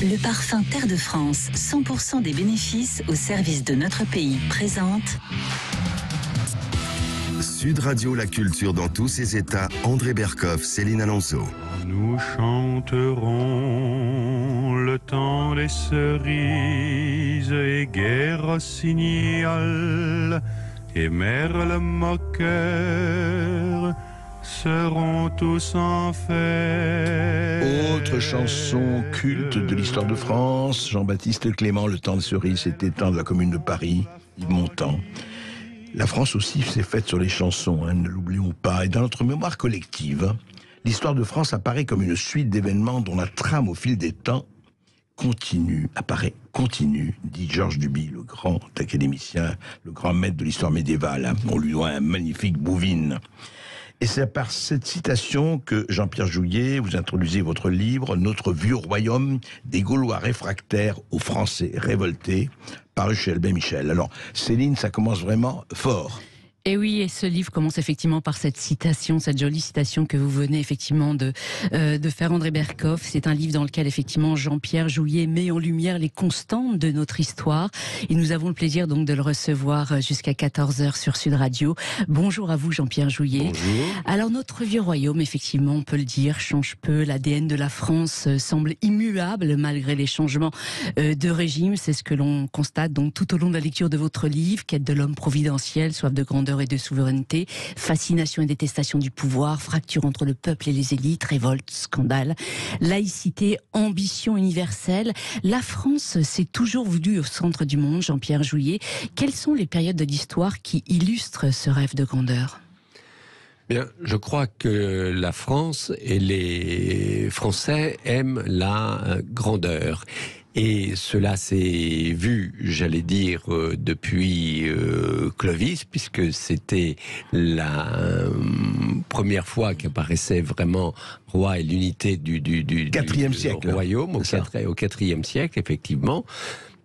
Le parfum Terre de France, 100% des bénéfices au service de notre pays, présente Sud Radio, la culture dans tous ses états. André Berkoff, Céline Alonso. Nous chanterons le temps des cerises et guerre rossignol et merle moqueur seront tous en fête. Autre chanson culte de l'histoire de France, Jean-Baptiste Clément, Le temps des cerises, c'était temps de la commune de Paris, Yves Montand. La France aussi s'est faite sur les chansons, ne l'oublions pas. Et dans notre mémoire collective, l'histoire de France apparaît comme une suite d'événements dont la trame au fil des temps continue, dit Georges Duby, le grand académicien, le grand maître de l'histoire médiévale. On lui doit un magnifique Bouvines. Et c'est par cette citation que Jean-Pierre Jouyet, vous introduisez votre livre, Notre vieux royaume des Gaulois réfractaires aux Français révoltés, paru chez Albin Michel. Alors, Céline, ça commence vraiment fort. Et oui, et ce livre commence effectivement par cette citation, cette jolie citation que vous venez effectivement de faire, André Berkoff. C'est un livre dans lequel effectivement Jean-Pierre Jouyet met en lumière les constantes de notre histoire. Et nous avons le plaisir donc de le recevoir jusqu'à 14h sur Sud Radio. Bonjour à vous Jean-Pierre Jouyet. Bonjour. Alors notre vieux royaume, effectivement, on peut le dire, change peu. L'ADN de la France semble immuable malgré les changements de régime. C'est ce que l'on constate donc tout au long de la lecture de votre livre, Quête de l'homme providentiel, soif de grandeur et de souveraineté, fascination et détestation du pouvoir, fracture entre le peuple et les élites, révolte, scandale, laïcité, ambition universelle. La France s'est toujours voulue au centre du monde, Jean-Pierre Jouyet. Quelles sont les périodes de l'histoire qui illustrent ce rêve de grandeur ? Bien, je crois que la France et les Français aiment la grandeur. Et cela s'est vu, j'allais dire, depuis Clovis, puisque c'était la première fois qu'apparaissait vraiment roi et l'unité du siècle, royaume, au IVe siècle, effectivement.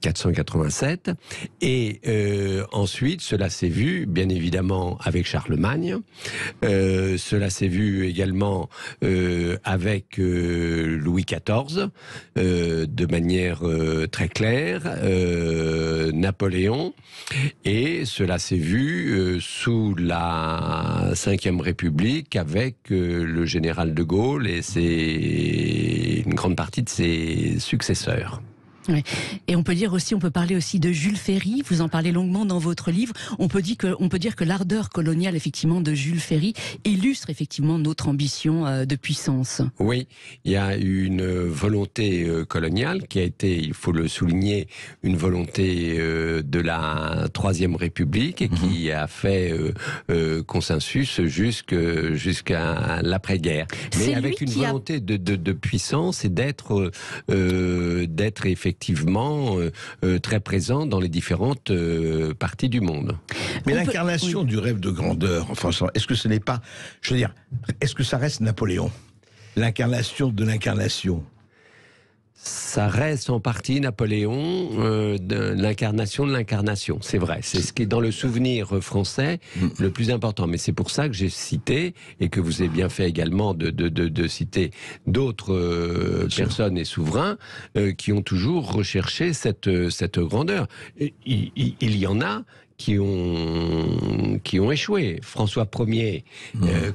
487, et ensuite cela s'est vu bien évidemment avec Charlemagne, cela s'est vu également avec Louis XIV de manière très claire, Napoléon, et cela s'est vu sous la Ve République avec le général de Gaulle et une grande partie de ses successeurs. Oui. Et on peut parler aussi de Jules Ferry. Vous en parlez longuement dans votre livre. On peut dire que l'ardeur coloniale, effectivement, de Jules Ferry illustre effectivement notre ambition de puissance. Oui, il y a une volonté coloniale qui a été, il faut le souligner, une volonté de la Troisième République et qui a fait consensus jusqu'à l'après-guerre. Mais avec une volonté de puissance et d'être effectivement très présent dans les différentes parties du monde. Mais l'incarnation du rêve de grandeur, enfin, est-ce que ce n'est pas, je veux dire, est-ce que ça reste Napoléon ? L'incarnation de l'incarnation. Ça reste en partie Napoléon, de l'incarnation de l'incarnation. C'est vrai, c'est ce qui est dans le souvenir français le plus important. Mais c'est pour ça que j'ai cité, et que vous avez bien fait également de citer d'autres personnes et souverains qui ont toujours recherché cette grandeur. Il y en a qui ont échoué. François Ier,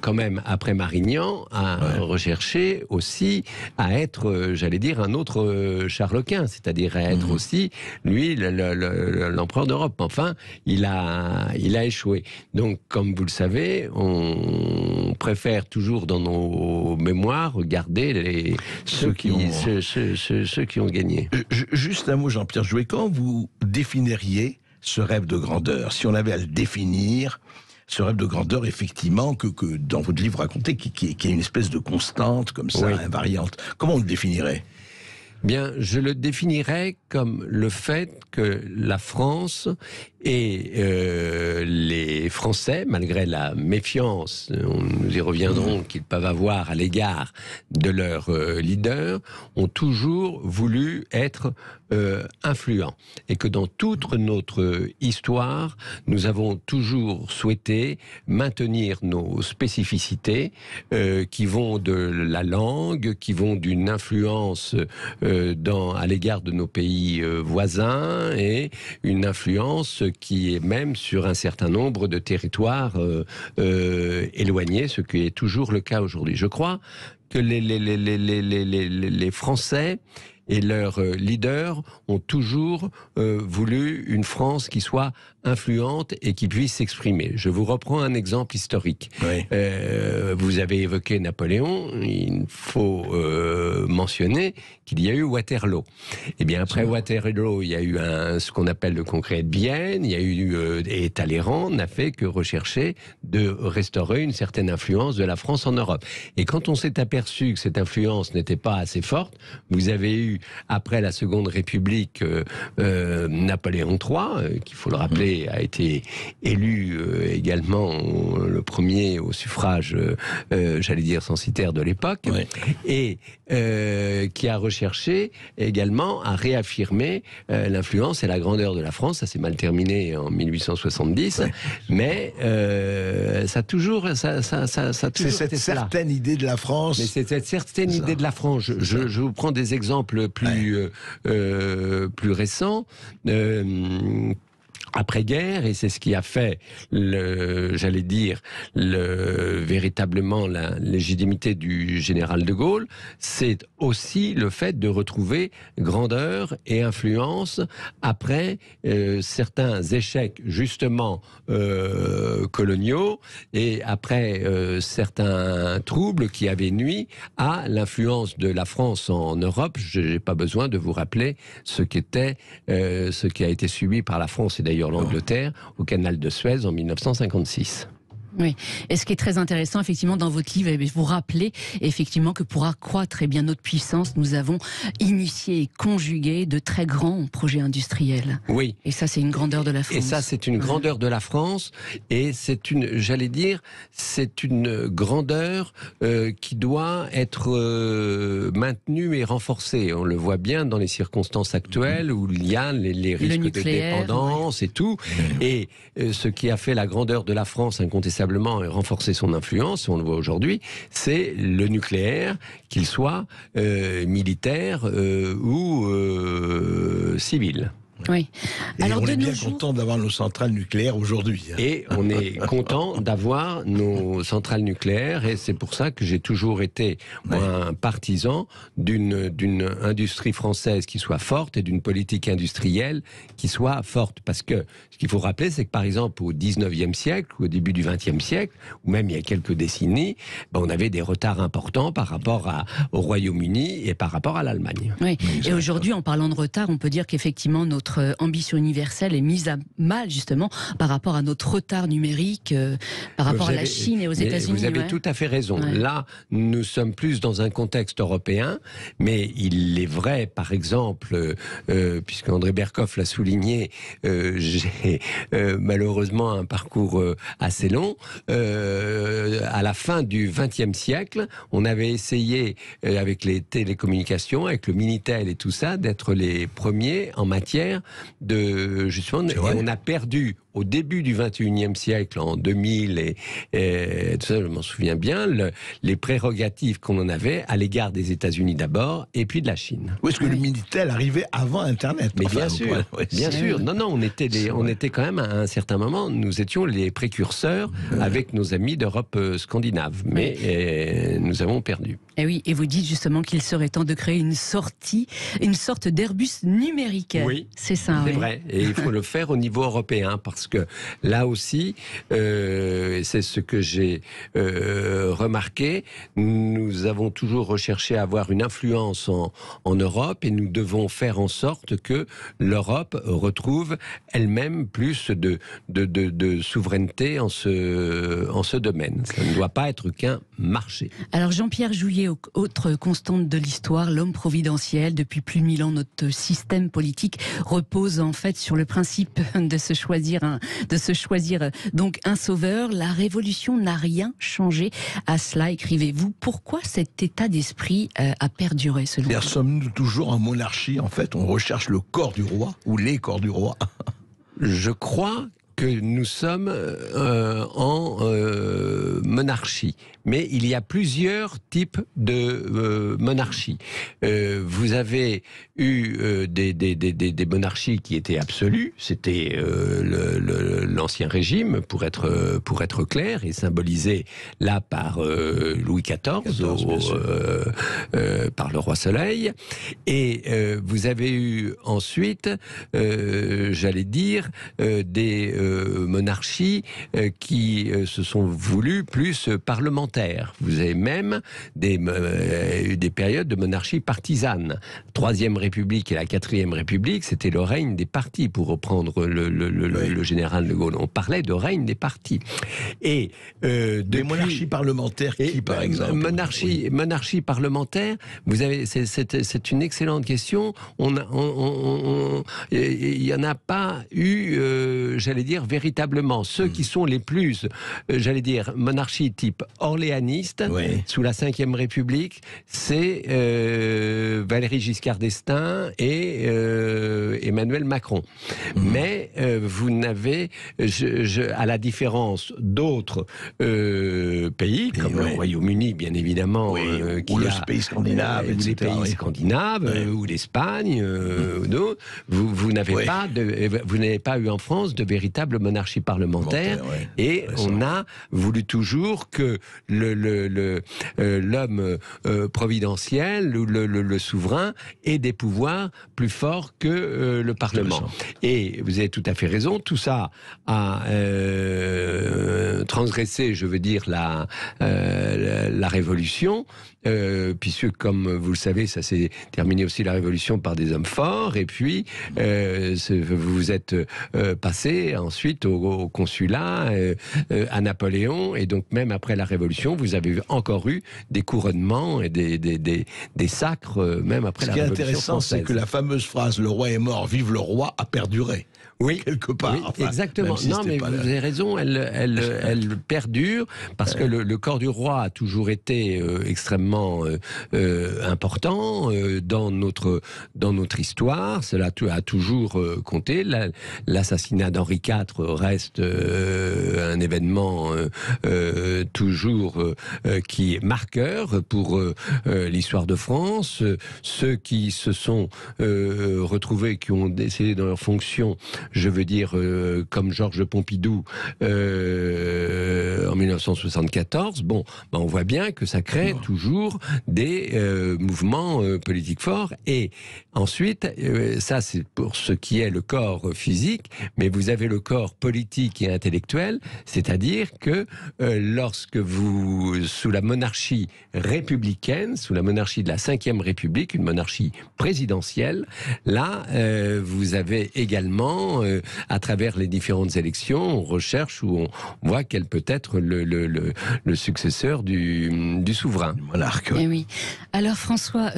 quand même, après Marignan, a recherché aussi à être, j'allais dire, un autre Charles Quint, c'est-à-dire à être aussi, lui, l'empereur d'Europe. Enfin, il a échoué. Donc, comme vous le savez, on préfère toujours dans nos mémoires regarder ceux qui ont gagné. Juste un mot, Jean-Pierre Jouyet, quand vous définiriez ce rêve de grandeur, si on avait à le définir, ce rêve de grandeur, effectivement, que dans votre livre raconté, qui est une espèce de constante, comme ça, invariante, comment on le définirait ? Bien, je le définirais comme le fait que la France et les Français, malgré la méfiance, nous y reviendrons, qu'ils peuvent avoir à l'égard de leur leader, ont toujours voulu être influents. Et que dans toute notre histoire, nous avons toujours souhaité maintenir nos spécificités qui vont de la langue, qui vont d'une influence à l'égard de nos pays voisins et une influence qui est même sur un certain nombre de territoires éloignés, ce qui est toujours le cas aujourd'hui. Je crois que les Français et leurs leaders ont toujours voulu une France qui soit influente et qui puisse s'exprimer. Je vous reprends un exemple historique. Oui. Vous avez évoqué Napoléon, il faut mentionner qu'il y a eu Waterloo. Et bien après Waterloo, il y a eu ce qu'on appelle le congrès de Vienne, il y a eu et Talleyrand n'a fait que rechercher de restaurer une certaine influence de la France en Europe. Et quand on s'est aperçu que cette influence n'était pas assez forte, vous avez eu après la Seconde République Napoléon III, qu'il faut le rappeler a été élu également le premier au suffrage, j'allais dire censitaire de l'époque, Ouais. et qui a recherché également à réaffirmer l'influence et la grandeur de la France. Ça s'est mal terminé en 1870, ouais. mais ça a toujours, ça a toujours C'est cette été cela. certaine idée de la France. Mais c'est cette certaine idée de la France. Je vous prends des exemples plus récents. Après-guerre, et c'est ce qui a fait, véritablement la légitimité du général de Gaulle, c'est aussi le fait de retrouver grandeur et influence après certains échecs justement coloniaux et après certains troubles qui avaient nui à l'influence de la France en Europe. Je n'ai pas besoin de vous rappeler ce qui a été subi par la France et d'ailleurs l'Angleterre au canal de Suez en 1956. Oui, et ce qui est très intéressant, effectivement, dans votre livre, vous rappelez effectivement que pour accroître notre puissance, nous avons initié et conjugué de très grands projets industriels. Oui. Et ça, c'est une grandeur de la France. Et ça, c'est une grandeur de la France, et c'est une grandeur qui doit être maintenue et renforcée. On le voit bien dans les circonstances actuelles où il y a les risques de dépendance et tout. Et ce qui a fait la grandeur de la France, incontestablement, et renforcer son influence, on le voit aujourd'hui, c'est le nucléaire, qu'il soit militaire ou civil. Oui. Et alors, on de est bien nos jours... content d'avoir nos centrales nucléaires aujourd'hui. Et on est content d'avoir nos centrales nucléaires, et c'est pour ça que j'ai toujours été un partisan d'une industrie française qui soit forte et d'une politique industrielle qui soit forte. Parce que ce qu'il faut rappeler, c'est que par exemple au 19e siècle, ou au début du 20e siècle, ou même il y a quelques décennies, on avait des retards importants par rapport au Royaume-Uni et par rapport à l'Allemagne. Oui. Et aujourd'hui, en parlant de retard, on peut dire qu'effectivement notre ambition universelle est mise à mal justement par rapport à notre retard numérique, par rapport à la Chine et aux États-Unis. Vous avez tout à fait raison. Ouais. Là, nous sommes plus dans un contexte européen, mais il est vrai, par exemple, puisque André Berkoff l'a souligné, j'ai malheureusement un parcours assez long. À la fin du XXe siècle, on avait essayé, avec les télécommunications, avec le Minitel et tout ça, d'être les premiers en matière de justement, et on a perdu au début du 21e siècle, en 2000 et tout ça, je m'en souviens bien, les prérogatives qu'on en avait à l'égard des États-Unis d'abord et puis de la Chine. Oui, est-ce que le Minitel arrivait avant Internet? Mais bien sûr, bien sûr. Non, on était quand même à un certain moment, nous étions les précurseurs avec nos amis d'Europe scandinave, mais nous avons perdu. Et oui, et vous dites justement qu'il serait temps de créer une sorte d'Airbus numérique. Oui, c'est ça. C'est vrai, et il faut le faire au niveau européen, parce que là aussi, c'est ce que j'ai remarqué, nous avons toujours recherché à avoir une influence en Europe, et nous devons faire en sorte que l'Europe retrouve elle-même plus de souveraineté en ce domaine. Ça ne doit pas être qu'un marché. Alors Jean-Pierre Jouyet, autre constante de l'histoire, l'homme providentiel. Depuis plus de 1000 ans, notre système politique repose en fait sur le principe de se choisir donc un sauveur. La révolution n'a rien changé à cela, écrivez-vous. Pourquoi cet état d'esprit a perduré selon vous? Sommes-nous toujours en monarchie? En fait, on recherche le corps du roi ou les corps du roi. Je crois que nous sommes en monarchie. Mais il y a plusieurs types de monarchies. Vous avez eu des monarchies qui étaient absolues. C'était l'Ancien Régime, pour être clair, et symbolisé là par Louis XIV, par le roi Soleil. Et vous avez eu ensuite, j'allais dire, des monarchies qui se sont voulues plus parlementaires. Vous avez même eu des périodes de monarchie partisane. Troisième République et la Quatrième République, c'était le règne des partis, pour reprendre le général de Gaulle. On parlait de règne des partis. Et des monarchies parlementaires qui, par exemple? Monarchie parlementaire, vous avez, c'est une excellente question. Il n'y en a pas eu, j'allais dire, véritablement. Ceux qui sont les plus, j'allais dire, monarchie type orléaniste, sous la Ve République, c'est Valéry Giscard d'Estaing et Emmanuel Macron. Mais vous n'avez, à la différence d'autres pays, comme le Royaume-Uni, bien évidemment, ou les pays scandinaves, ou les pays scandinaves, ou l'Espagne, vous n'avez pas eu en France de véritable monarchie parlementaire, et on a voulu toujours que l'homme providentiel ou le souverain ait des pouvoirs plus forts que le Parlement. Et vous avez tout à fait raison, tout ça a transgressé, je veux dire, la Révolution, puisque, comme vous le savez, ça s'est terminé aussi, la Révolution, par des hommes forts, et puis vous êtes passé ensuite au consulat, à Napoléon, et donc même après la Révolution, vous avez encore eu des couronnements et des sacres, même après la Révolution. Ce qui est intéressant, c'est que la fameuse phrase « le roi est mort, vive le roi » a perduré. Oui, quelque part. Oui, enfin, exactement. Non, mais vous avez raison, elle perdure, parce que le corps du roi a toujours été extrêmement important dans notre histoire. Cela a toujours compté. L'assassinat d'Henri IV reste un événement toujours qui est marqueur pour l'histoire de France. Ceux qui se sont retrouvés, qui ont décédé dans leurs fonctions, je veux dire, comme Georges Pompidou en 1974, on voit bien que ça crée toujours des mouvements politiques forts. Et ensuite, ça c'est pour ce qui est le corps physique, mais vous avez le corps politique et intellectuel, c'est-à-dire que lorsque vous, sous la monarchie républicaine, sous la monarchie de la Ve République, une monarchie présidentielle, là, vous avez également, à travers les différentes élections, on recherche ou on voit quel peut être le successeur du souverain. Du monarque. Eh oui. Alors François,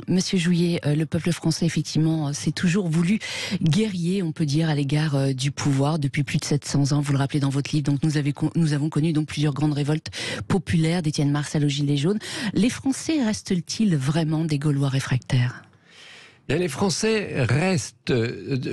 Monsieur Jouyet, le peuple français, effectivement, s'est toujours voulu guerrier, on peut dire, à l'égard du pouvoir depuis plus de 700 ans. Vous le rappelez dans votre livre. Donc nous avons connu donc plusieurs grandes révoltes populaires d'Étienne Marcel aux Gilets jaunes. Les Français restent-ils vraiment des Gaulois réfractaires ? Les Français restent,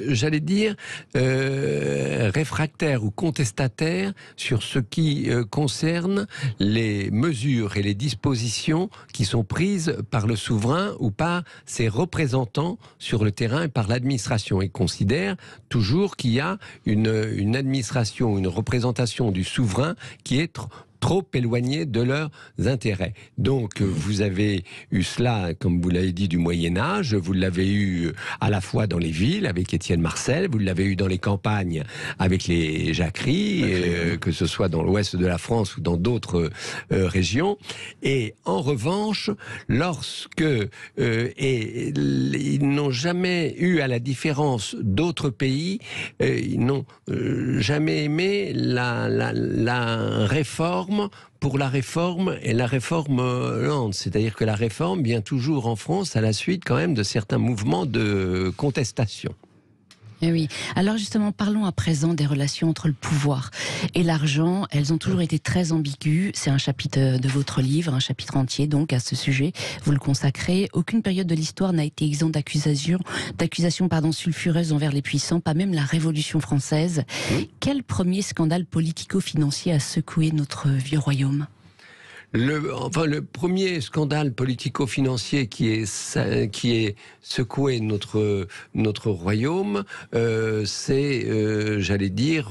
j'allais dire, réfractaires ou contestataires sur ce qui concerne les mesures et les dispositions qui sont prises par le souverain ou par ses représentants sur le terrain et par l'administration. Ils considèrent toujours qu'il y a une administration, une représentation du souverain qui est trop éloignés de leurs intérêts. Donc vous avez eu cela, comme vous l'avez dit, du Moyen-Âge, vous l'avez eu à la fois dans les villes avec Étienne Marcel, vous l'avez eu dans les campagnes avec les jacqueries, que ce soit dans l'ouest de la France ou dans d'autres régions. Et en revanche, lorsque ils n'ont jamais eu, à la différence d'autres pays, ils n'ont jamais aimé la réforme pour la réforme, et la réforme lente. C'est-à-dire que la réforme vient toujours en France à la suite quand même de certains mouvements de contestation. Eh oui. Alors justement, parlons à présent des relations entre le pouvoir et l'argent. Elles ont toujours été très ambiguës. C'est un chapitre de votre livre, un chapitre entier donc à ce sujet. Vous le consacrez. Aucune période de l'histoire n'a été exempte d'accusations sulfureuses envers les puissants, pas même la Révolution française. Quel premier scandale politico-financier a secoué notre vieux royaume ? Le premier scandale politico-financier qui est secoué notre royaume, c'est, j'allais dire,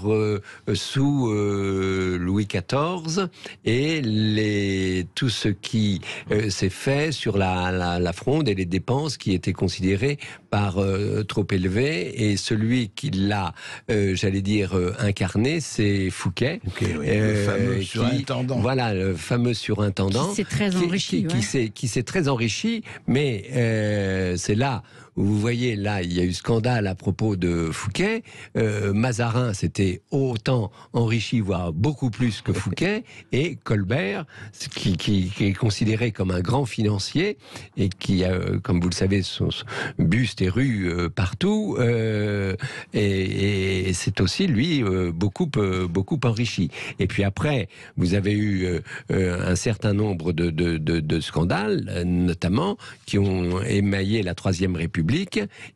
sous Louis XIV et tout ce qui s'est fait sur la fronde et les dépenses qui étaient considérées par trop élevées. Et celui qui l'a, j'allais dire, incarné, c'est Fouquet. Le fameux surintendant. Voilà, le fameux surintendant. Qui s'est très enrichi. Qui s'est très enrichi, mais c'est là où vous voyez, là, il y a eu scandale à propos de Fouquet. Mazarin s'était autant enrichi, voire beaucoup plus que Fouquet, et Colbert, qui est considéré comme un grand financier, et qui a, comme vous le savez, son buste et rue partout, et c'est aussi, lui, beaucoup enrichi. Et puis après, vous avez eu un certain nombre de scandales, notamment, qui ont émaillé la Troisième République,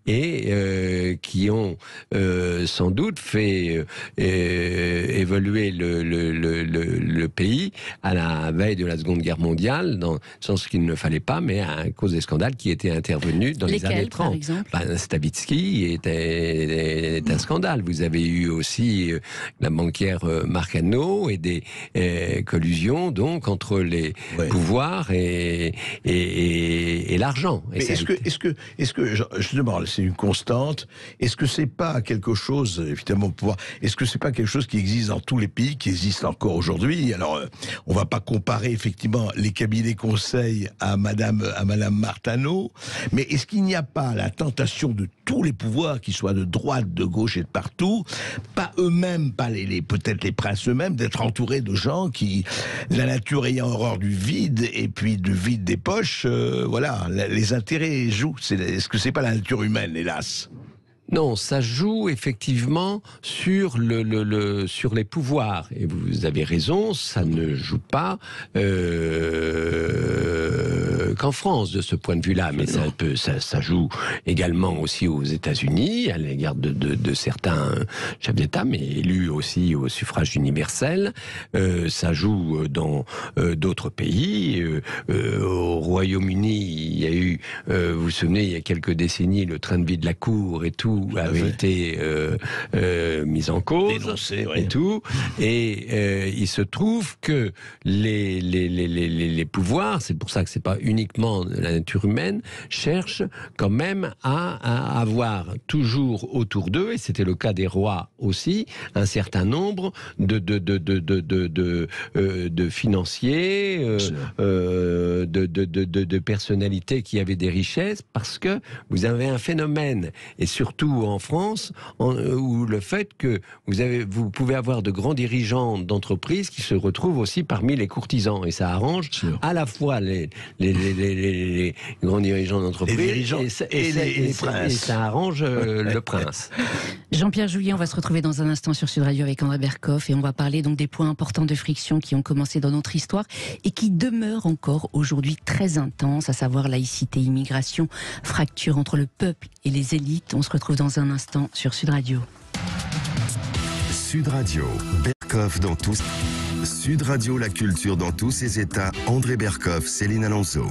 et qui ont sans doute fait évoluer le pays à la veille de la Seconde Guerre mondiale, dans le sens qu'il ne fallait pas, mais à cause des scandales qui étaient intervenus dans les années 30. Par exemple Stavisky est un scandale. Vous avez eu aussi la banquière Marcano et des collusions donc entre les pouvoirs et l'argent. Est-ce que justement, c'est une constante. Est-ce que c'est pas quelque chose, évidemment, pouvoir. Est-ce que c'est pas quelque chose qui existe dans tous les pays, qui existe encore aujourd'hui? Alors, on va pas comparer effectivement les cabinets conseils à Madame Martano, mais est-ce qu'il n'y a pas la tentation de tous les pouvoirs, qu'ils soient de droite, de gauche et de partout, pas eux-mêmes, pas peut-être les princes eux-mêmes, d'être entourés de gens qui, la nature ayant horreur du vide et puis du vide des poches, voilà, les intérêts jouent. Est-ce que c'est pas la nature humaine, hélas? Non, ça joue effectivement sur sur les pouvoirs. Et vous avez raison, ça ne joue pas qu'en France de ce point de vue-là, mais ça joue également aussi aux États-Unis à l'égard de certains chefs d'État, mais élus aussi au suffrage universel. Ça joue dans d'autres pays. Au Royaume-Uni, il y a eu, vous vous souvenez, il y a quelques décennies, le train de vie de la cour et tout avait été mis en cause, dénoncé, et tout. Et il se trouve que les pouvoirs, c'est pour ça que c'est pas uniquement la nature humaine, cherchent quand même à avoir toujours autour d'eux, et c'était le cas des rois aussi, un certain nombre de financiers, de personnalités qui avaient des richesses, parce que vous avez un phénomène, et surtout en France, où le fait que vous pouvez avoir de grands dirigeants d'entreprises qui se retrouvent aussi parmi les courtisans, et ça arrange à la fois les grands dirigeants d'entreprise et les princes. Et ça arrange le prince. Jean-Pierre Jouyet, on va se retrouver dans un instant sur Sud Radio avec André Berkoff, et on va parler donc des points importants de friction qui ont commencé dans notre histoire et qui demeurent encore aujourd'hui très intenses, à savoir laïcité, immigration, fracture entre le peuple et les élites. On se retrouve dans un instant sur Sud Radio. Sud Radio, Berkoff dans tous. Sud Radio, la culture dans tous ses états. André Berkoff, Céline Alonso.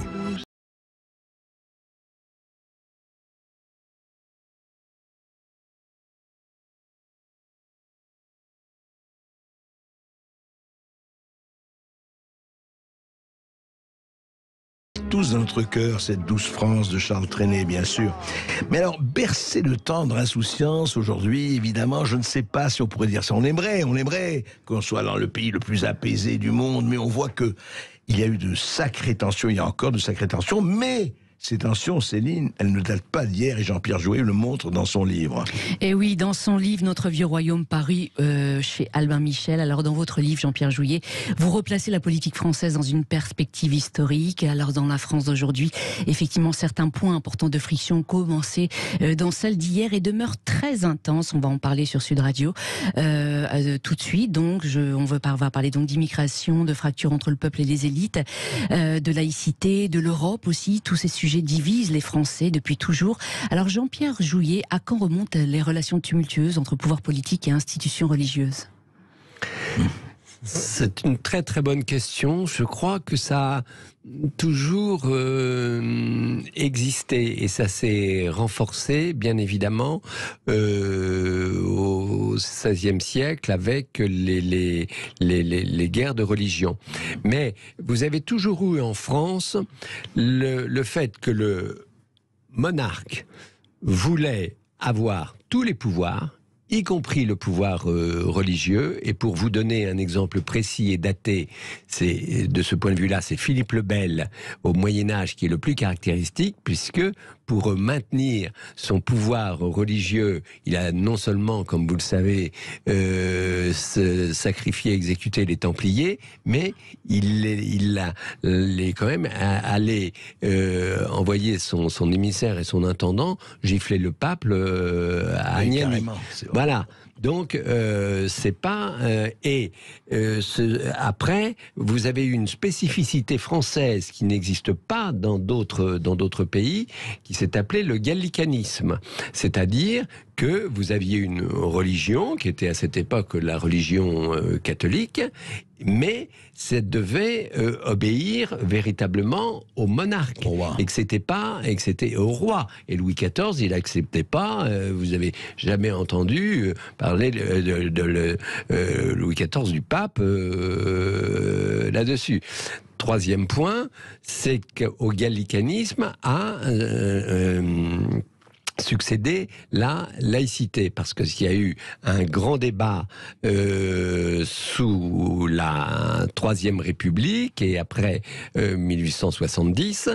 Tous dans notre cœur, cette douce France de Charles Trenet, bien sûr. Mais alors, bercer de tendre insouciance aujourd'hui, évidemment, je ne sais pas si on pourrait dire ça. On aimerait qu'on soit dans le pays le plus apaisé du monde, mais on voit que il y a eu de sacrées tensions, il y a encore de sacrées tensions, mais ces tensions, Céline, elles ne datent pas d'hier et Jean-Pierre Jouet le montre dans son livre. Et oui, dans son livre Notre vieux royaume, paru chez Albin Michel. Alors dans votre livre, Jean-Pierre Jouyet, vous replacez la politique française dans une perspective historique. Alors dans la France d'aujourd'hui, effectivement, certains points importants de friction commencé dans celle d'hier et demeurent très intenses. On va en parler sur Sud Radio tout de suite. Donc on va parler donc d'immigration, de fracture entre le peuple et les élites, de laïcité, de l'Europe aussi. Tous ces sujets divisent les Français depuis toujours. Alors Jean-Pierre Jouyet, à quand remontent les relations tumultueuses entre pouvoir politique et institutions religieuses ? C'est une très très bonne question. Je crois que ça a toujours existé et ça s'est renforcé, bien évidemment, au XVIe siècle avec les guerres de religion. Mais vous avez toujours eu en France le fait que le monarque voulait avoir tous les pouvoirs, y compris le pouvoir religieux. Et pour vous donner un exemple précis et daté, de ce point de vue-là, c'est Philippe le Bel au Moyen-Âge qui est le plus caractéristique, puisque pour maintenir son pouvoir religieux, il a non seulement, comme vous le savez, sacrifié, exécuté les Templiers, mais il est quand même allé envoyer son émissaire et son intendant gifler le pape à Agnani. Voilà. Donc, c'est pas... après, vous avez une spécificité française qui n'existe pas dans d'autres pays, qui s'est appelée le gallicanisme. C'est-à-dire que vous aviez une religion, qui était à cette époque la religion catholique, mais ça devait obéir véritablement au monarque, et que c'était au roi. Et Louis XIV, il n'acceptait pas. Vous avez jamais entendu parler de Louis XIV du pape là-dessus. Troisième point, c'est qu'au gallicanisme a succéder la laïcité, parce qu'il y a eu un grand débat sous la Troisième République et après 1870,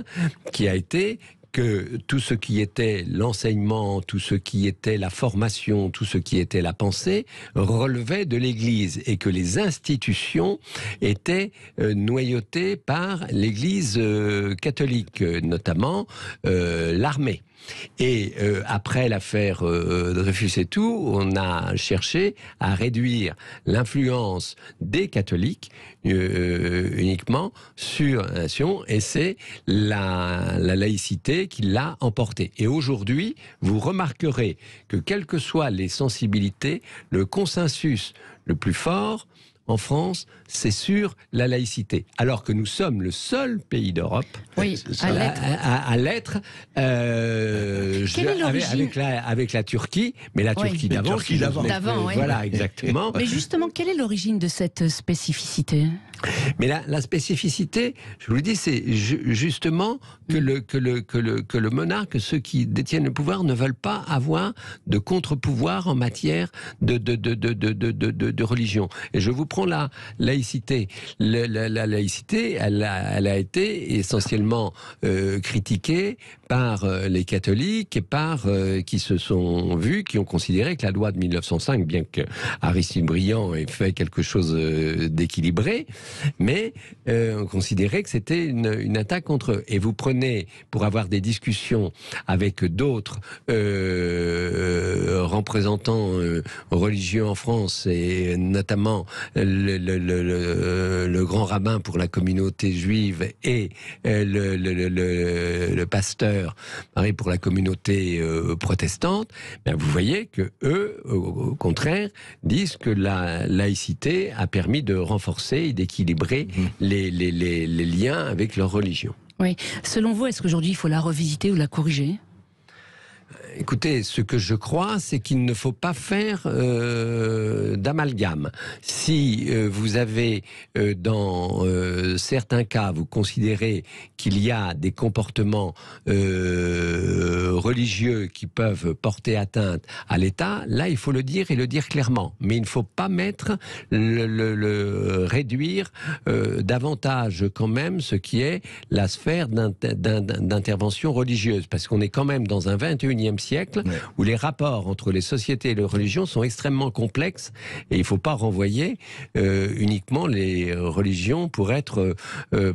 qui a été que tout ce qui était l'enseignement, tout ce qui était la formation, tout ce qui était la pensée relevait de l'Église, et que les institutions étaient noyautées par l'Église catholique, notamment l'armée. Et après l'affaire Dreyfus et tout, on a cherché à réduire l'influence des catholiques uniquement sur la nation, et c'est la laïcité qui l'a emporté. Et aujourd'hui, vous remarquerez que quelles que soient les sensibilités, le consensus le plus fort en France, c'est sur la laïcité. Alors que nous sommes le seul pays d'Europe à l'être avec la Turquie, mais la Turquie d'avant. Voilà, exactement. Mais justement, quelle est l'origine de cette spécificité ? Mais la spécificité, je vous le dis, c'est justement que le monarque, ceux qui détiennent le pouvoir, ne veulent pas avoir de contre-pouvoir en matière de religion. Et je vous prends la laïcité. La laïcité, elle a été essentiellement critiquée par les catholiques et par qui se sont vus, qui ont considéré que la loi de 1905, bien que Aristide Briand ait fait quelque chose d'équilibré, mais on considérait que c'était une attaque contre eux. Et vous prenez, pour avoir des discussions avec d'autres représentants religieux en France, et notamment le grand rabbin pour la communauté juive et le pasteur pareil, pour la communauté protestante, ben vous voyez que eux, au contraire, disent que la laïcité a permis de renforcer et d'équilibrer les liens avec leur religion. Oui. Selon vous, est-ce qu'aujourd'hui il faut la revisiter ou la corriger ? Écoutez, ce que je crois, c'est qu'il ne faut pas faire d'amalgame. Si vous avez, dans certains cas, vous considérez qu'il y a des comportements religieux qui peuvent porter atteinte à l'État, là, il faut le dire et le dire clairement. Mais il ne faut pas mettre le réduire davantage quand même ce qui est la sphère d'intervention religieuse, parce qu'on est quand même dans un 21e siècle où les rapports entre les sociétés et les religions sont extrêmement complexes, et il ne faut pas renvoyer uniquement les religions pour être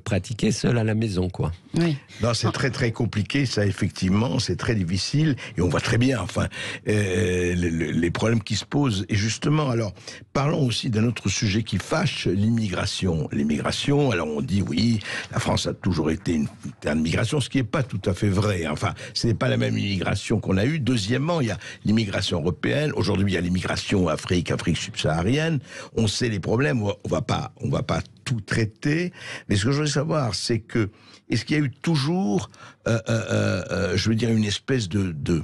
pratiquées seules à la maison, quoi. Oui. Non, c'est très très compliqué, ça, effectivement, c'est très difficile, et on voit très bien, enfin, les problèmes qui se posent. Et justement, alors, parlons aussi d'un autre sujet qui fâche, l'immigration. L'immigration, alors on dit, oui, la France a toujours été une terre de migration, ce qui n'est pas tout à fait vrai. Enfin, ce n'est pas la même immigration qu'on a eue. Deuxièmement, il y a l'immigration européenne. Aujourd'hui, il y a l'immigration Afrique subsaharienne. On sait les problèmes, on va pas tout traiter. Mais ce que je voudrais savoir, c'est que, est-ce qu'il y a eu toujours, je veux dire, une espèce de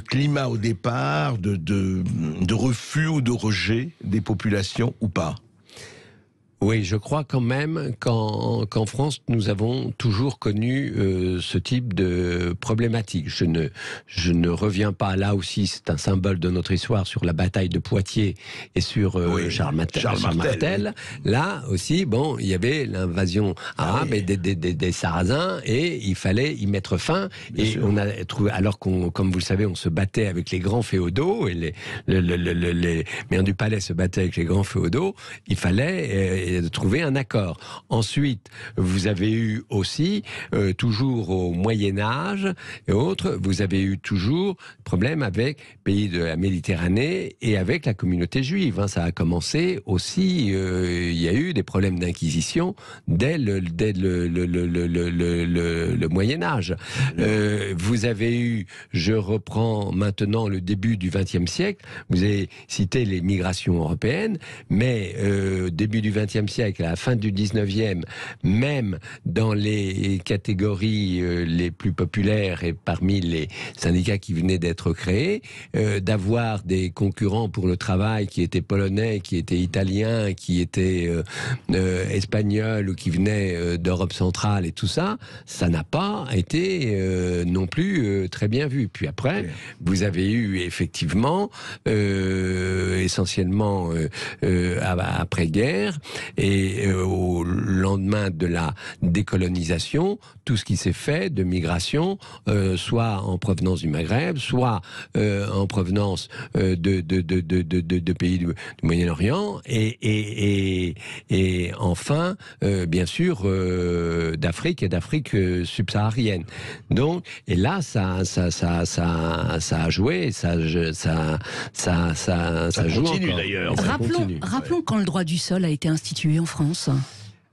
climat au départ, de refus ou de rejet des populations ou pas ? Oui, je crois quand même qu'en France, nous avons toujours connu ce type de problématique. Je ne reviens pas, là aussi, c'est un symbole de notre histoire, sur la bataille de Poitiers et sur Charles Martel. Là aussi, bon, il y avait l'invasion arabe et des Sarrasins, et il fallait y mettre fin. Bien sûr. On a trouvé, alors comme vous le savez, on se battait avec les grands féodaux, et les maires du palais se battaient avec les grands féodaux, il fallait de trouver un accord. Ensuite, vous avez eu aussi, toujours au Moyen-Âge et autres, vous avez eu toujours problème avec les pays de la Méditerranée et avec la communauté juive. Ça a commencé aussi, il y a eu des problèmes d'inquisition dès le Moyen-Âge. Vous avez eu, je reprends maintenant le début du XXe siècle, vous avez cité les migrations européennes, mais début du XXe siècle, à la fin du XIXe, même dans les catégories les plus populaires et parmi les syndicats qui venaient d'être créés, d'avoir des concurrents pour le travail qui étaient polonais, qui étaient italiens, qui étaient espagnols ou qui venaient d'Europe centrale et tout ça, ça n'a pas été non plus très bien vu. Puis après, vous avez eu effectivement, essentiellement après-guerre, et au lendemain de la décolonisation, tout ce qui s'est fait de migration, soit en provenance du Maghreb, soit en provenance de pays du Moyen-Orient, et enfin, bien sûr, d'Afrique et d'Afrique subsaharienne. Donc, et là, ça a joué, ça continue d'ailleurs. Rappelons quand le droit du sol a été institué en France.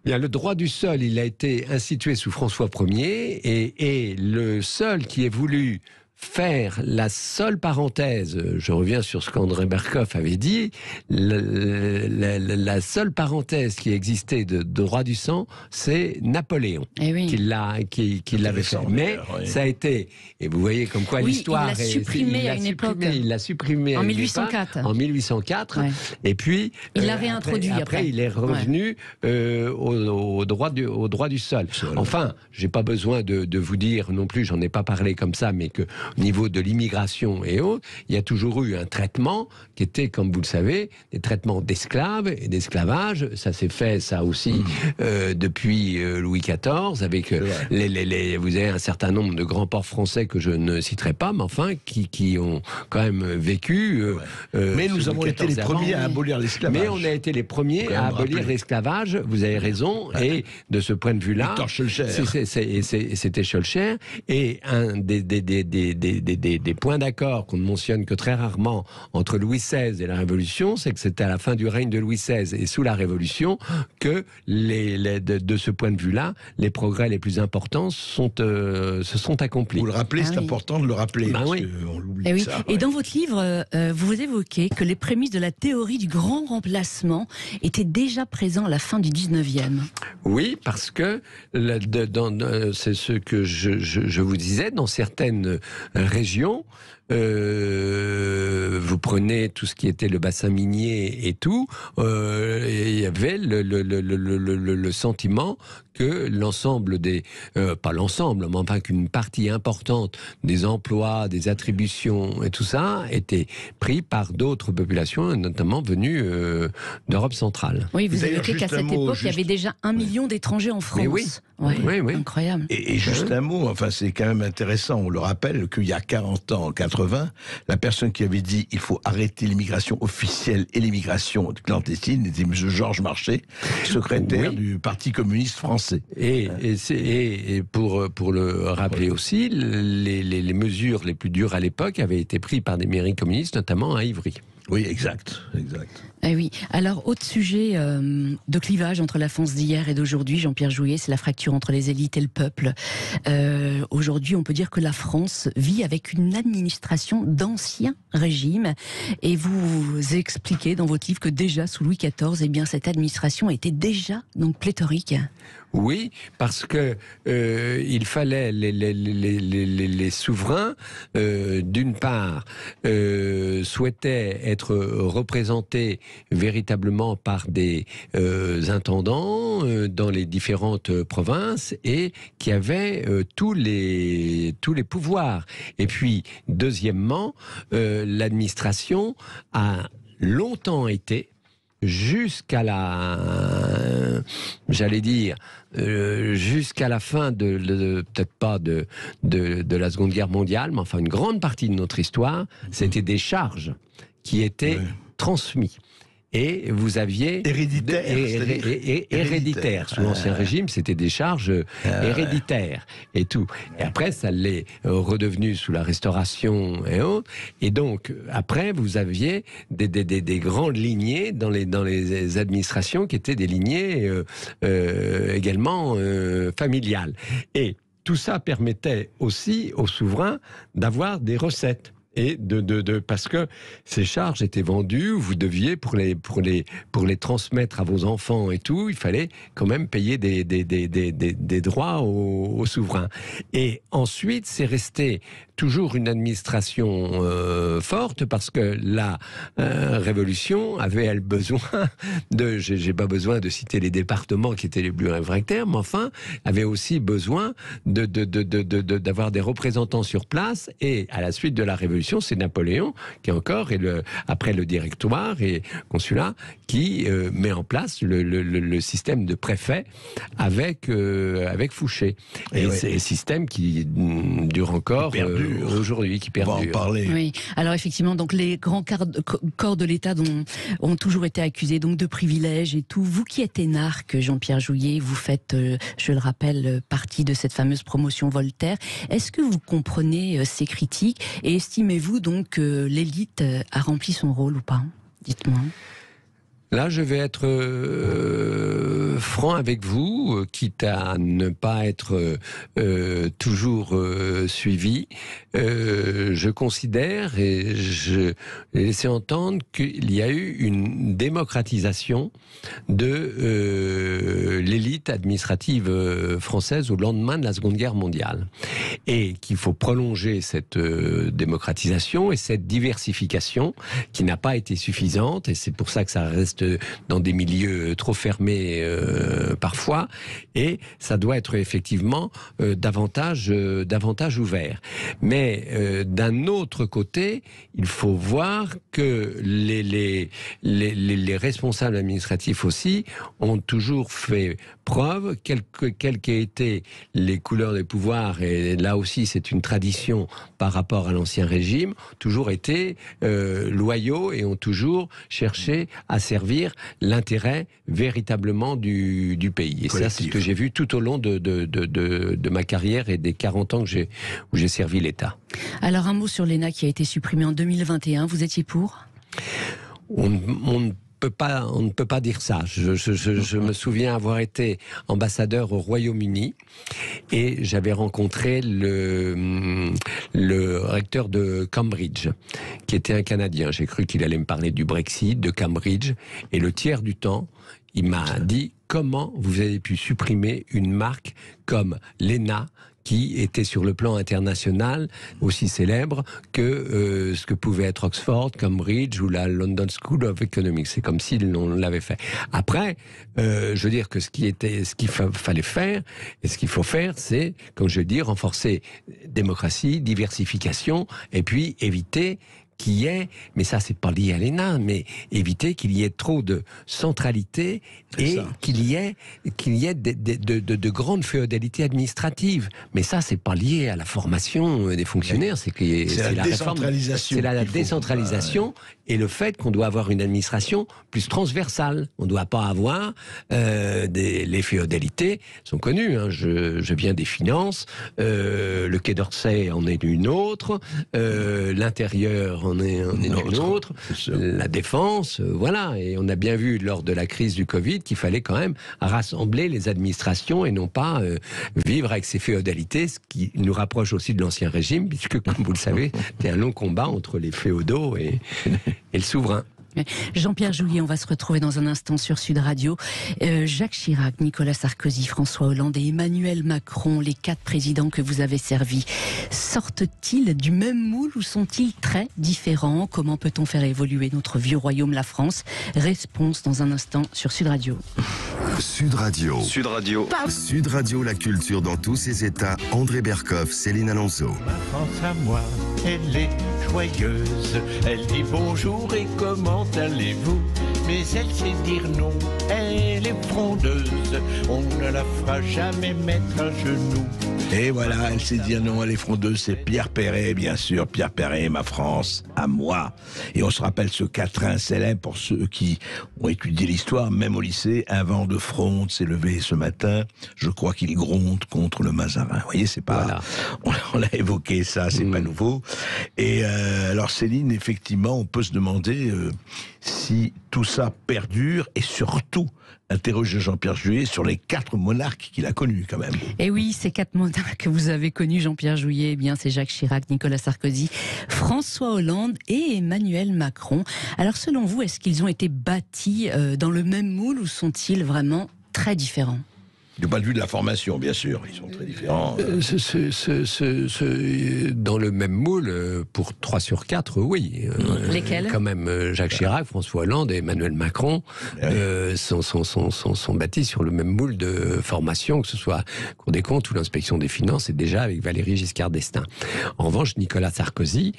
Bien, le droit du sol, il a été institué sous François Ier, et le seul qui ait voulu faire la seule parenthèse, je reviens sur ce qu'André Berkoff avait dit, la seule parenthèse qui existait de droit du sang, c'est Napoléon, qui l'avait fait. Mais ça a été, et vous voyez comme quoi l'histoire il l'a supprimé à une époque. Il l'a supprimé en 1804. En 1804, et puis il l'a réintroduit après. Il est revenu au droit du sol. Enfin, j'ai pas besoin de vous dire non plus, j'en ai pas parlé comme ça, mais que au niveau de l'immigration et autres, il y a toujours eu un traitement qui était, comme vous le savez, des traitements d'esclaves et d'esclavage. Ça s'est fait, ça aussi, depuis Louis XIV, avec vous avez un certain nombre de grands ports français que je ne citerai pas, mais enfin, qui ont quand même vécu. Mais nous avons été les premiers à abolir l'esclavage. Mais on a été les premiers à abolir l'esclavage, vous avez raison, et de ce point de vue-là, c'était Schœlcher, et un des points d'accord qu'on ne mentionne que très rarement entre Louis XVI et la Révolution, c'est que c'était à la fin du règne de Louis XVI et sous la Révolution que de ce point de vue-là, les progrès les plus importants se sont accomplis. Vous le rappelez, c'est important de le rappeler, parce oui. qu'on l'oublie ça. Et dans votre livre, vous évoquez que les prémices de la théorie du grand remplacement étaient déjà présents à la fin du 19e. Oui, parce que c'est ce que je vous disais, dans certaines régions, vous prenez tout ce qui était le bassin minier et tout, il y avait le sentiment que l'ensemble des, pas l'ensemble, mais enfin qu'une partie importante des emplois, des attributions et tout ça était pris par d'autres populations, notamment venues d'Europe centrale. Oui, vous avez évoqué qu'à cette époque, il y avait déjà 1 million d'étrangers en France. Mais oui. Ouais, Oui. Incroyable. Et juste un mot, enfin c'est quand même intéressant, on le rappelle qu'il y a 40 ans, en 80, la personne qui avait dit il faut arrêter l'immigration officielle et l'immigration clandestine était M. Georges Marchais, secrétaire du Parti communiste français. Et pour le rappeler aussi, les mesures les plus dures à l'époque avaient été prises par des mairies communistes, notamment à Ivry. Oui, exact. Eh oui. Alors, autre sujet de clivage entre la France d'hier et d'aujourd'hui, Jean-Pierre Jouyet, c'est la fracture entre les élites et le peuple. Aujourd'hui, on peut dire que la France vit avec une administration d'ancien régime. Et vous expliquez dans votre livre que déjà sous Louis XIV, eh bien, cette administration était déjà donc pléthorique. Oui, parce que il fallait les souverains, d'une part, souhaitaient être représentés véritablement par des intendants dans les différentes provinces et qui avaient tous les pouvoirs. Et puis, deuxièmement, l'administration a longtemps été jusqu'à jusqu'à la fin peut-être pas de la Seconde Guerre mondiale, mais enfin une grande partie de notre histoire, c'était des charges qui étaient transmises. Et vous aviez héréditaire. Sous l'Ancien Régime, c'était des charges héréditaires et tout. Et après, ça l'est redevenu sous la Restauration et autres. Et donc, après, vous aviez des grandes lignées dans les administrations qui étaient des lignées également familiales. Et tout ça permettait aussi aux souverains d'avoir des recettes. Et parce que ces charges étaient vendues, vous deviez pour les transmettre à vos enfants et tout, il fallait quand même payer des droits aux souverains. Et ensuite, c'est resté toujours une administration forte parce que la Révolution avait elle besoin j'ai pas besoin de citer les départements qui étaient les plus réfractaires, mais enfin avait aussi besoin d'avoir des représentants sur place. Et à la suite de la Révolution, c'est Napoléon qui encore après le directoire et consulat qui met en place le système de préfet avec Fouché. Et c'est un système qui dure encore aujourd'hui, qui perdure. On va en parler. Oui. Alors effectivement, donc les grands corps de l'État ont toujours été accusés donc de privilèges et tout. Vous qui êtes énarque, Jean-Pierre Jouyet, vous faites, je le rappelle, partie de cette fameuse promotion Voltaire. Est-ce que vous comprenez ces critiques et estimez-vous donc que l'élite a rempli son rôle ou pas? Dites-moi. Là, je vais être franc avec vous, quitte à ne pas être toujours suivi. Je considère et je l'ai laissé entendre qu'il y a eu une démocratisation de l'élite administrative française au lendemain de la Seconde Guerre mondiale. Et qu'il faut prolonger cette démocratisation et cette diversification qui n'a pas été suffisante. Et c'est pour ça que ça reste dans des milieux trop fermés parfois, et ça doit être effectivement davantage ouvert. Mais d'un autre côté, il faut voir que les responsables administratifs aussi ont toujours fait preuve, quelles qu'aient été les couleurs des pouvoirs, et là aussi c'est une tradition par rapport à l'Ancien Régime, toujours été loyaux et ont toujours cherché à servir l'intérêt véritablement du pays. Et collectif. Ça, c'est ce que j'ai vu tout au long de ma carrière et des 40 ans où j'ai servi l'État. Alors un mot sur l'ENA qui a été supprimé en 2021, vous étiez pour ? On ne peut pas dire ça. Je me souviens avoir été ambassadeur au Royaume-Uni et j'avais rencontré le recteur de Cambridge, qui était un Canadien. J'ai cru qu'il allait me parler du Brexit, de Cambridge, et le tiers du temps, il m'a dit: comment vous avez pu supprimer une marque comme l'ENA, qui était sur le plan international aussi célèbre que ce que pouvait être Oxford, Cambridge ou la London School of Economics. C'est comme si l'on l'avait fait. Après, je veux dire que ce qu'il fallait faire et ce qu'il faut faire, c'est, comme je dis, renforcer démocratie, diversification, et puis éviter qu'il y ait, mais ça c'est pas lié à l'ENA, mais éviter qu'il y ait trop de centralité et qu'il y ait de grandes féodalités administratives. Mais ça c'est pas lié à la formation des fonctionnaires, c'est la décentralisation. C'est la décentralisation et le fait qu'on doit avoir une administration plus transversale. On ne doit pas avoir les féodalités sont connues. Hein. Je viens des finances, le Quai d'Orsay en est une autre, l'intérieur en est une autre, la défense, voilà. Et on a bien vu lors de la crise du Covid qu'il fallait quand même rassembler les administrations et non pas vivre avec ces féodalités, ce qui nous rapproche aussi de l'Ancien Régime, puisque, comme vous le savez, c'était un long combat entre les féodaux et le souverain. Jean-Pierre Jouyet, on va se retrouver dans un instant sur Sud Radio. Jacques Chirac, Nicolas Sarkozy, François Hollande et Emmanuel Macron, les 4 présidents que vous avez servis, sortent-ils du même moule ou sont-ils très différents? Comment peut-on faire évoluer notre vieux royaume, la France? Réponse dans un instant sur Sud Radio. Sud Radio. Sud Radio. Sud Radio, la culture dans tous ses états. André Berkoff, Céline Alonso. Ma France à moi, elle est joyeuse. Elle dit bonjour et comment allez-vous? Mais elle sait dire non, elle est frondeuse. On ne la fera jamais mettre à genoux. Et voilà, elle sait dire non, elle est frondeuse, c'est Pierre Perret, bien sûr. Pierre Perret, ma France, à moi. Et on se rappelle ce quatrain célèbre pour ceux qui ont étudié l'histoire, même au lycée. Un vent de fronde s'est levé ce matin. Je crois qu'il gronde contre le Mazarin. Vous voyez, c'est pas... Voilà. On l'a évoqué, ça, c'est pas nouveau. Et alors, Céline, effectivement, on peut se demander si tout ça perdure et surtout interroger Jean-Pierre Jouyet sur les 4 monarques qu'il a connus quand même. Et oui, ces 4 monarques que vous avez connus, Jean-Pierre Jouyet, eh bien c'est Jacques Chirac, Nicolas Sarkozy, François Hollande et Emmanuel Macron. Alors selon vous, est-ce qu'ils ont été bâtis dans le même moule ou sont-ils vraiment très différents? Du point de vue de la formation, bien sûr, ils sont très différents. Dans le même moule, pour 3 sur 4, oui. Lesquels? Quand même, Jacques Chirac, François Hollande et Emmanuel Macron sont bâtis sur le même moule de formation, que ce soit Cour des comptes ou l'Inspection des finances, et déjà avec Valéry Giscard d'Estaing. En revanche, Nicolas Sarkozy,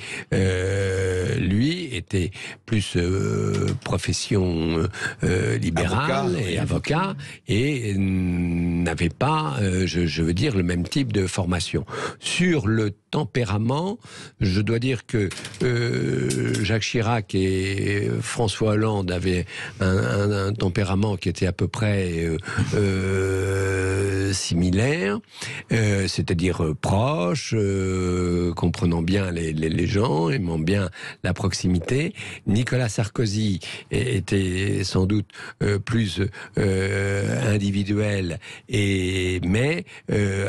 lui, était plus profession libérale et avocat, et n'avait pas, je veux dire, le même type de formation. Sur le tempérament, je dois dire que Jacques Chirac et François Hollande avaient un tempérament qui était à peu près similaire, c'est-à-dire proche, comprenant bien les gens, aimant bien la proximité. Nicolas Sarkozy était sans doute plus individuel, mais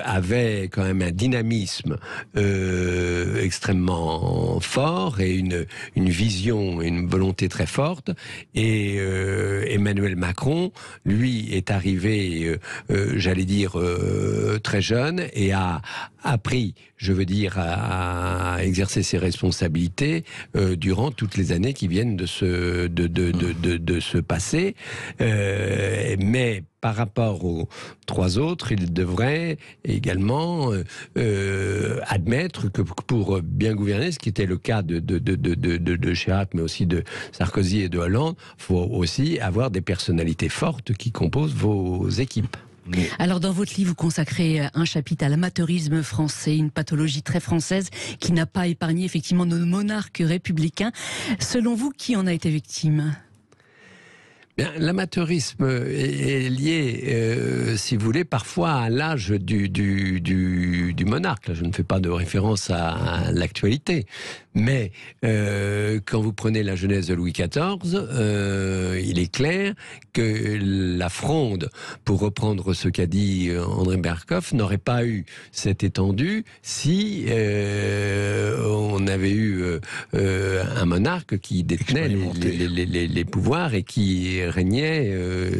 avait quand même un dynamisme extrêmement fort et une vision, une volonté très forte. Et Emmanuel Macron, lui, est arrivé, j'allais dire, très jeune et a appris, je veux dire, à exercer ses responsabilités durant toutes les années qui viennent de se passer. Mais par rapport aux 3 autres, il devrait également admettre que pour bien gouverner, ce qui était le cas de Chirac, mais aussi de Sarkozy et de Hollande, il faut aussi avoir des personnalités fortes qui composent vos équipes. Alors dans votre livre, vous consacrez un chapitre à l'amateurisme français, une pathologie très française qui n'a pas épargné effectivement nos monarques républicains. Selon vous, qui en a été victime ? L'amateurisme est lié, si vous voulez, parfois à l'âge du monarque. Là, je ne fais pas de référence à l'actualité. Mais quand vous prenez la jeunesse de Louis XIV, il est clair que la fronde, pour reprendre ce qu'a dit André Berkoff, n'aurait pas eu cette étendue si on avait eu un monarque qui détenait les pouvoirs et qui régnait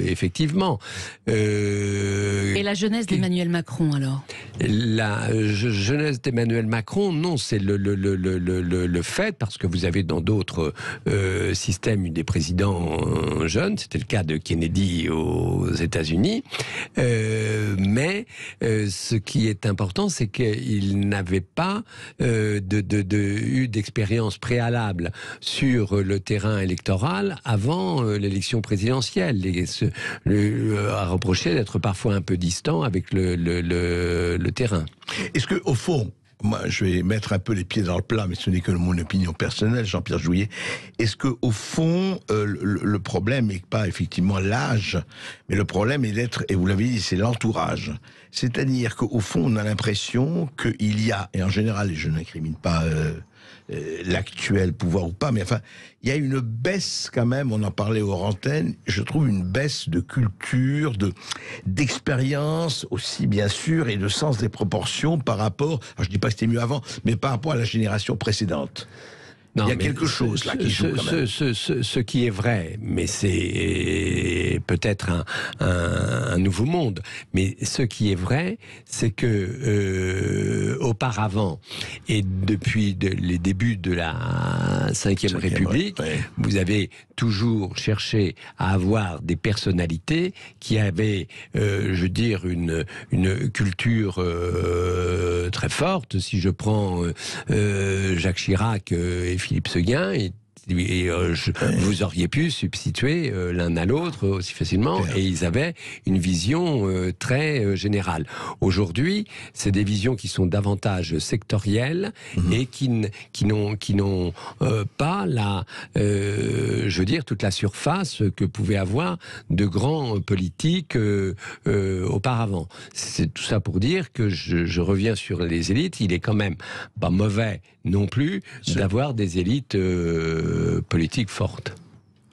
effectivement. Et la jeunesse d'Emmanuel Macron, alors? La jeunesse d'Emmanuel Macron, non, c'est le fait, parce que vous avez dans d'autres systèmes eu des présidents jeunes, c'était le cas de Kennedy aux États-Unis, mais ce qui est important, c'est qu'il n'avait pas eu d'expérience préalable sur le terrain électoral avant l'élection présidentielle, et a reproché d'être parfois un peu distant avec le terrain. Est-ce que, au fond, moi, je vais mettre un peu les pieds dans le plat, mais ce n'est que mon opinion personnelle, Jean-Pierre Jouyet. Est-ce que, au fond, le problème n'est pas effectivement l'âge, mais le problème est d'être, et vous l'avez dit, c'est l'entourage. C'est-à-dire qu'au fond, on a l'impression qu'il y a, et en général, et je n'incrimine pas l'actuel pouvoir ou pas, mais enfin, il y a une baisse quand même, on en parlait hors antenne, je trouve une baisse de culture, d'expérience aussi bien sûr, et de sens des proportions par rapport, alors je dis pas que c'était mieux avant, mais par rapport à la génération précédente. Non, il y a quelque chose là qui joue quand même. Ce qui est vrai, mais c'est peut-être un nouveau monde. Mais ce qui est vrai, c'est que auparavant et depuis les débuts de la Ve République, vous avez toujours cherché à avoir des personnalités qui avaient, je veux dire, une culture très forte. Si je prends Jacques Chirac et Philippe Seguin, vous auriez pu substituer l'un à l'autre aussi facilement, et ils avaient une vision très générale. Aujourd'hui, c'est des visions qui sont davantage sectorielles et qui n'ont pas je veux dire, toute la surface que pouvaient avoir de grands politiques auparavant. C'est tout ça pour dire que je reviens sur les élites. Il est quand même pas mauvais non plus d'avoir des élites politique forte.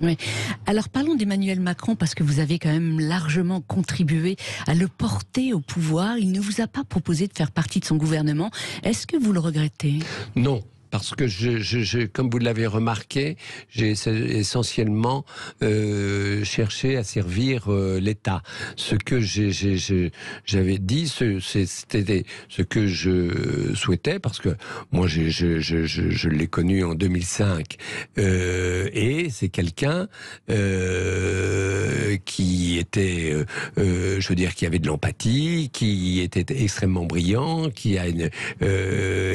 Oui. Alors parlons d'Emmanuel Macron, parce que vous avez quand même largement contribué à le porter au pouvoir. Il ne vous a pas proposé de faire partie de son gouvernement. Est-ce que vous le regrettez? Non. Parce que comme vous l'avez remarqué, j'ai essentiellement cherché à servir l'État. Ce que j'avais dit, c'était ce que je souhaitais, parce que moi, je l'ai connu en 2005, et c'est quelqu'un qui était, je veux dire, qui avait de l'empathie, qui était extrêmement brillant, qui a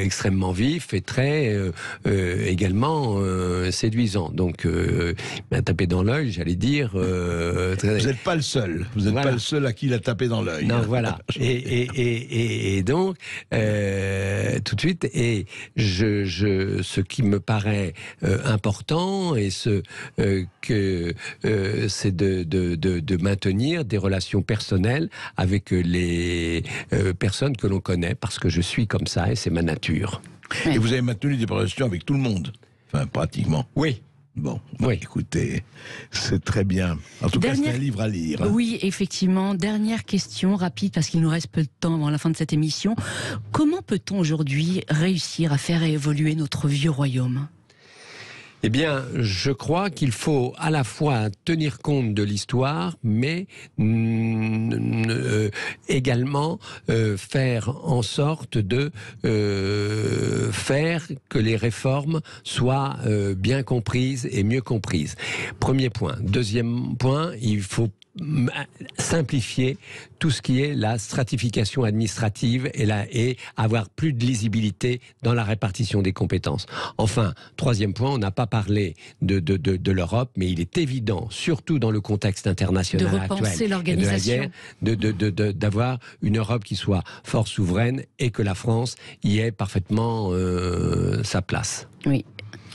extrêmement vif et très également séduisant. Donc, il m'a tapé dans l'œil, j'allais dire. Vous n'êtes pas le seul. Vous n'êtes pas le seul à qui il a tapé dans l'œil. Non, voilà. et donc, tout de suite, et ce qui me paraît important, et c'est de maintenir des relations personnelles avec les personnes que l'on connaît, parce que je suis comme ça et c'est ma nature. Et vous avez maintenu des relations avec tout le monde, enfin pratiquement. Oui. Bon, écoutez, c'est très bien. En tout cas, c'est un livre à lire. Oui, effectivement. Dernière question rapide, parce qu'il nous reste peu de temps avant la fin de cette émission. Comment peut-on aujourd'hui réussir à faire évoluer notre vieux royaume ? Eh bien, je crois qu'il faut à la fois tenir compte de l'histoire, mais également faire en sorte de faire que les réformes soient bien comprises et mieux comprises. Premier point. Deuxième point, il faut simplifier tout ce qui est la stratification administrative et avoir plus de lisibilité dans la répartition des compétences. Enfin, troisième point, on n'a pas parlé de l'Europe, mais il est évident, surtout dans le contexte international actuel de la guerre, d'avoir une Europe qui soit fort souveraine et que la France y ait parfaitement sa place. Oui.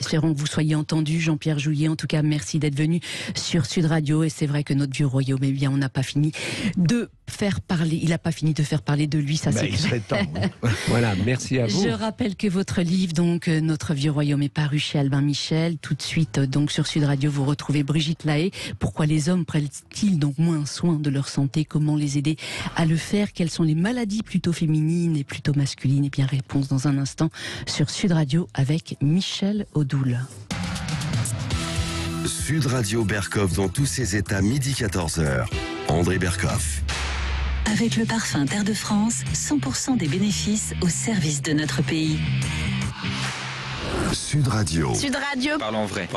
Espérons que vous soyez entendu, Jean-Pierre Jouyet. En tout cas, merci d'être venu sur Sud Radio. Et c'est vrai que notre vieux royaume, eh bien, on n'a pas fini de il n'a pas fini de faire parler de lui, ça c'est Il serait temps. Voilà, merci à vous. Je rappelle que votre livre, donc Notre Vieux Royaume, est paru chez Albin Michel. Tout de suite, donc sur Sud Radio, vous retrouvez Brigitte Lahaie. Pourquoi les hommes prennent-ils donc moins soin de leur santé? Comment les aider à le faire? Quelles sont les maladies plutôt féminines et plutôt masculines? Et bien, réponse dans un instant sur Sud Radio avec Michel Odoul. Sud Radio Bercoff dans tous ses états, midi 14h. André Bercoff. Avec le parfum Terre de France, 100% des bénéfices au service de notre pays. Sud Radio. Sud Radio. Parlons vrai.